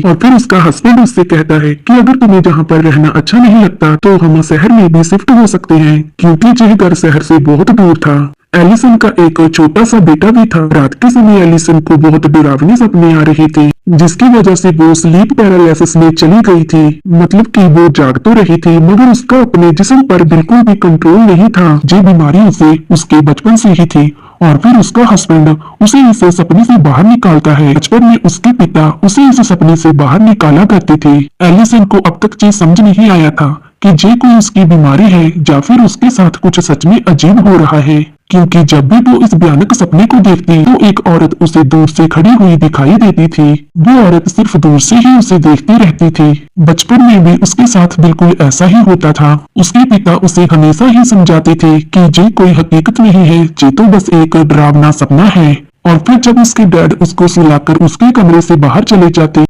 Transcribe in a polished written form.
और फिर उसका हस्बैंड उससे कहता है कि अगर तुम्हें जहाँ पर रहना अच्छा नहीं लगता तो हम शहर में भी शिफ्ट हो सकते हैं, क्योंकि यह घर शहर से बहुत दूर था। एलिसन का एक छोटा सा बेटा भी था। रात के समय एलिसन को बहुत डरावने सपने आ रहे थे, जिसकी वजह से वो स्लीप पैरालिसिस में चली गई थी। मतलब कि वो जाग तो रही थी मगर उसका अपने जिस्म पर बिल्कुल भी कंट्रोल नहीं था। ये बीमारी उसे उसके बचपन से ही थी और फिर उसका हस्बैंड उसे इस सपने से बाहर निकालता है। बचपन में उसके पिता उसे इस सपने से बाहर निकाला करते थे। एलिसन को अब तक ये समझ नहीं आया था कि ये कोई उसकी बीमारी है या फिर उसके साथ कुछ सच में अजीब हो रहा है, क्योंकि जब भी वो इस भयानक सपने को देखती तो एक औरत उसे दूर से खड़ी हुई दिखाई देती थी। वो औरत सिर्फ दूर से ही उसे देखती रहती थी। बचपन में भी उसके साथ बिल्कुल ऐसा ही होता था। उसके पिता उसे हमेशा ही समझाते थे कि ये कोई हकीकत नहीं है, ये तो बस एक डरावना सपना है। और फिर जब उसके डैड उसको सुलाकर उसके कमरे से बाहर चले जाते